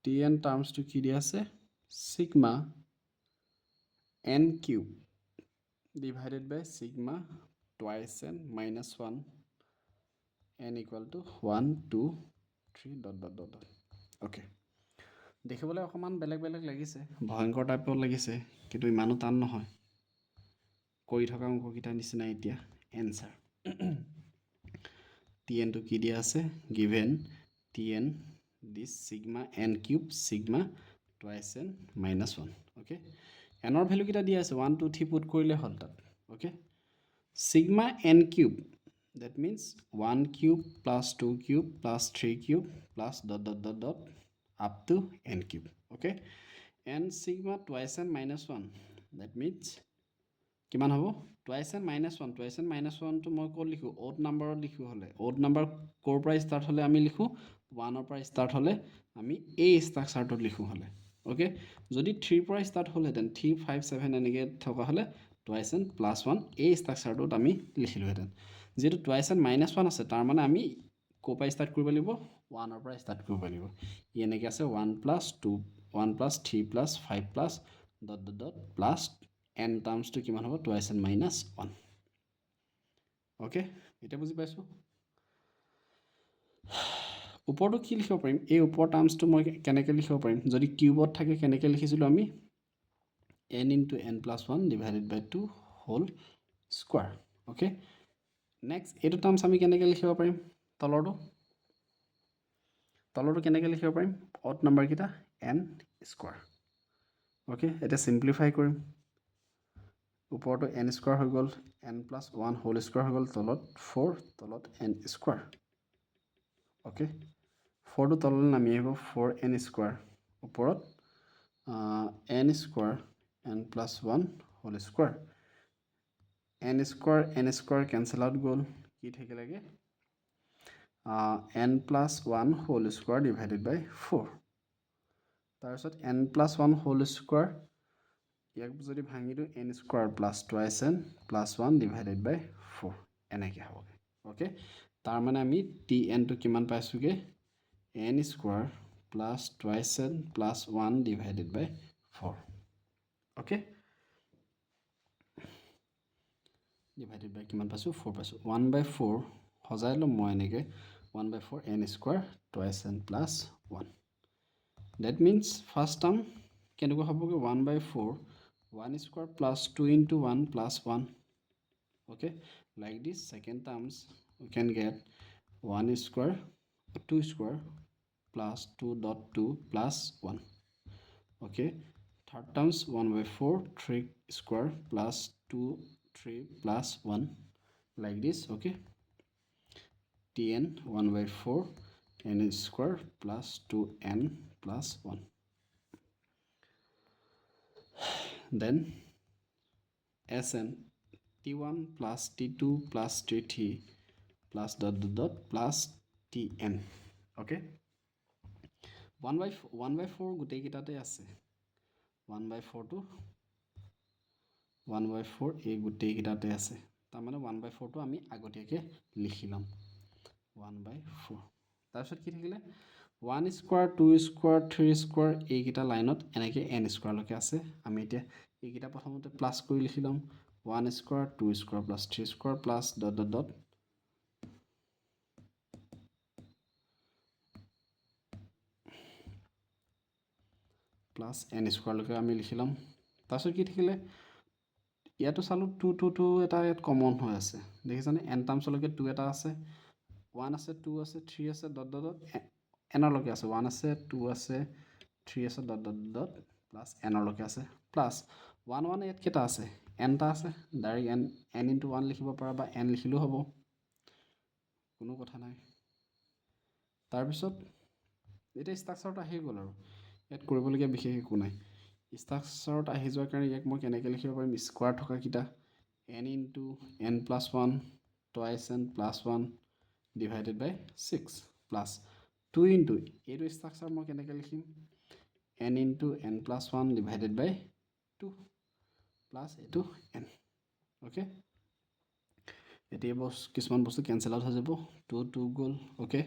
tn টাৰ্মছটো কি দিয়া আছে sigma n cube divided by sigma twice n minus 1 n equal to 1 2 3 dot dot dot dot okay দেখিবলৈ অকমান বেলেগ বেলেগ লাগিছে ভয়ংকৰ টাইপৰ লাগিছে কিন্তু ইমানো টান নহয় কৰি থকা অংককিটা নিচিনা এতিয়া এনসাৰ tn to কি দিয়া আছে given tn this sigma n cube sigma twice n minus 1 okay n or value kita দিয়া আছে 1 2 3 put কৰিলে হল তাত okay sigma n cube that means 1 cube plus 2 cube plus 3 cube plus dot dot dot dot up to n cube okay and sigma twice n minus 1 that means কিমান হ'ব twice n minus 1 to মই ক'ত লিখো odd number লিখো হলে odd number কৰ পৰা start হলে আমি লিখো 1 ৰ পৰা start হলে আমি এই স্ট্ৰাকচাৰটো লিখো হলে ওকে যদি 3 পৰা start হলে দেন 3 5 7 এনেকে থকা হলে twice n plus 1 এই স্ট্ৰাকচাৰটোত আমি লিখিলো হেতেন যেটো twice n minus 1 আছে তাৰ মানে আমি কো পৰা start কৰিব লাগিব 1 ৰ পৰা start কৰিব লাগিব ই এনেকে আছে 1 plus 2 1 plus 3 plus 5 plus dot dot dot plus n terms to কিমান হ'ব twice n minus 1 okay এটা বুজি পাইছো উপৰটো কি লিখিব পাৰিম এই উপৰ টাৰ্মছটো মই কেনেকৈ লিখিব পাৰিম যদি কিউবত থাকে কেনেকৈ লিখিছিলো আমি n into n plus 1 divided by 2 whole square okay next এইটো টাৰ্মছ আমি কেনেকৈ লিখিব পাৰিম তলৰটো কেনেকৈ লিখিব পাৰিম odd নম্বৰ কিটা n square okay এটা সিম্পলিফাই কৰিম উপৰটো n square হৈ গল n plus 1 whole square হৈ গল তলত 4 তলত n square okay 4 টো তললৈ নামি আহিব 4n square ওপৰত n square n plus 1 whole square n square cancel out গল কি থাকিলেগে n plus 1 whole square divided by 4 তাৰপিছত n plus 1 whole square ইয়াক যদি ভাঙি দিও n square plus twice n plus 1 divided by 4 এনেকৈ হ'ব ওকে তাৰ মানে আমি tn টো কিমান পাইছোগে n square plus twice n plus 1 divided by 4 okay divided by কিমান পাইছো 4 পাইছো 1 by 4 হজাই লম মই এনেকৈ 1 by 4 n square twice n plus 1 that means first term কেনেকৈ হ'বগে 1 by 4 1 square plus 2 into 1 plus 1 okay like this second terms we can get 1 square 2 square plus 2 dot 2 plus 1 okay third terms 1 by 4 3 square plus 2 3 plus 1 like this okay tn 1 by 4 n square plus 2n plus 1 then sn t1 plus t2 plus t3 plus dot dot dot plus tn okay 1 by 4 গোটেই কিটাতে আছে 1 by 4 টো 1 by 4 এই গোটেই কিটাতে আছে তাৰ মানে 1 by 4 টো আমি আগতীয়াকৈ লিখি লম 1 by 4 তাৰপিছত কি থাকিলে 1 square 2 square 3 square এই কিটা লাইনত এনেকৈ n square লৈকে আছে আমি এতিয়া এই কিটা প্ৰথমতে প্লাস কৰি লিখি লম 1 square 2 square plus 3 square plus dot dot dot plus n square লৈকে আমি লিখি লম তাৰপিছত কি থাকিলে ইয়াতো চালো 2 2 2 এটা ইয়াত কমন হৈ আছে দেখিছানে n টাৰ্মছ লৈকে 2 এটা আছে 1 আছে 2 আছে 3 আছে dot dot dot n লৈকে আছে 1 আছে 2 আছে 3 আছে dot dot dot plus n লৈকে আছে plus 1 1 ইয়াত কেটা আছে n টা আছে ডাইৰেক্ট n into 1 লিখিব পাৰা বা n লিখিলেও হ'ব কোনো কথা নাই তাৰপিছত এটা স্ট্ৰাকচাৰত আহি গ'ল আৰু ইয়াত কৰিবলগীয়া বিশেষ একো নাই স্ট্ৰাকচাৰত আহি যোৱাৰ কাৰণে ইয়াক মই কেনেকৈ লিখিব পাৰিম স্কোৱাৰ থকা কিটা n into n plus 1 twice n plus 1 divided by 6 plus 2 into এইটো স্ট্ৰাকচাৰ মই কেনেকৈ লিখিম n into n plus 1 divided by 2 plus এইটো n okay এতিয়া কিছুমান বস্তু কেনসেল আউট হৈ যাব 2 2 গ'ল okay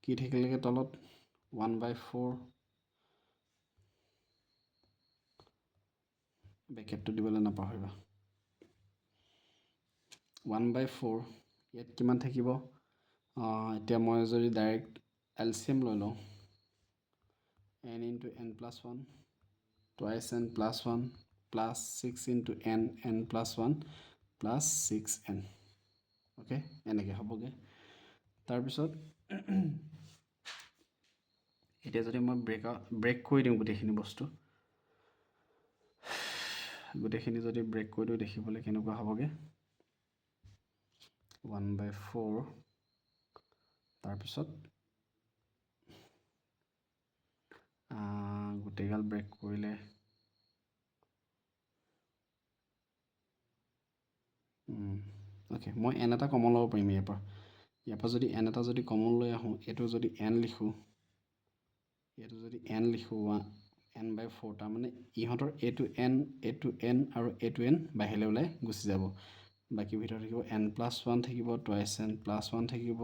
কি থাকিলেগে তলত 1/4 ব্ৰেকেটটো দিবলৈ নাপাহৰিবা 1/4 ইয়াত কিমান থাকিব এতিয়া মই যদি ডাইৰেক্ট এলচিএম লৈ লওঁ n into n plus 1 twice n plus 1 plus 6 into n plus 1 plus 6n okay এনেকৈ হ'বগৈ তাৰপিছত এতিয়া যদি মই ব্ৰেক কৰি দিওঁ গোটেইখিনি বস্তু গোটেইখিনি যদি ব্ৰেক কৰি দিওঁ দেখিবলৈ কেনেকুৱা হ'বগৈ 1/4 তাৰপিছত গোটেইগাল ব্ৰেক কৰিলে অ'কে মই n এটা কমন ল'ব পাৰিম ইয়াৰ পৰা যদি n এটা যদি কমন লৈ আহোঁ এইটো যদি n লিখোঁ এইটো যদি n লিখোঁ n/4 তাৰমানে ইহঁতৰ এইটো n আৰু এইটো n বাহিৰলৈ ওলাই গুচি যাব বাকী ভিতৰত থাকিব n plus 1 থাকিব twice n plus 1 থাকিব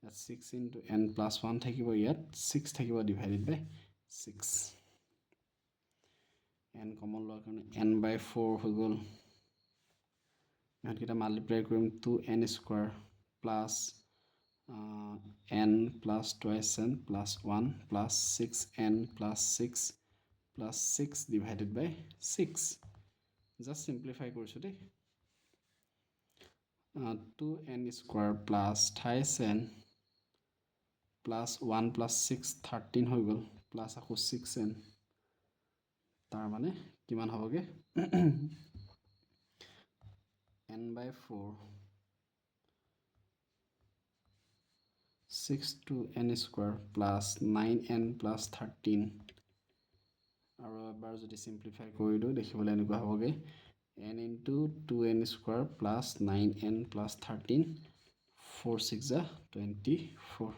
ইয়াত 6 into n plus 1 থাকিব ইয়াত 6 থাকিব divided by 6 n কমন লোৱাৰ কাৰণে n/4 হৈ গ'ল ইহঁতকেইটা মাল্টিপ্লাই কৰিম 2n square plus n plus twice n plus 1 plus 6n plus 6 plus 6 divided by 6 just simplify কৰিছোঁ দেই 2n square plus 28n plus 1 plus 6 13 হৈ গ'ল প্লাছ আকৌ 6n তাৰ মানে কিমান হ'বগৈ n/4 6 2n square plus 9n plus 13 আৰু এবাৰ যদি চিম্প্লিফাই কৰি দিওঁ দেখিবলৈ এনেকুৱা হ'বগৈ n into 2n square plus 9n plus 13 4 6 24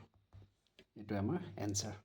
এইটোৱে আমাৰ এনচাৰ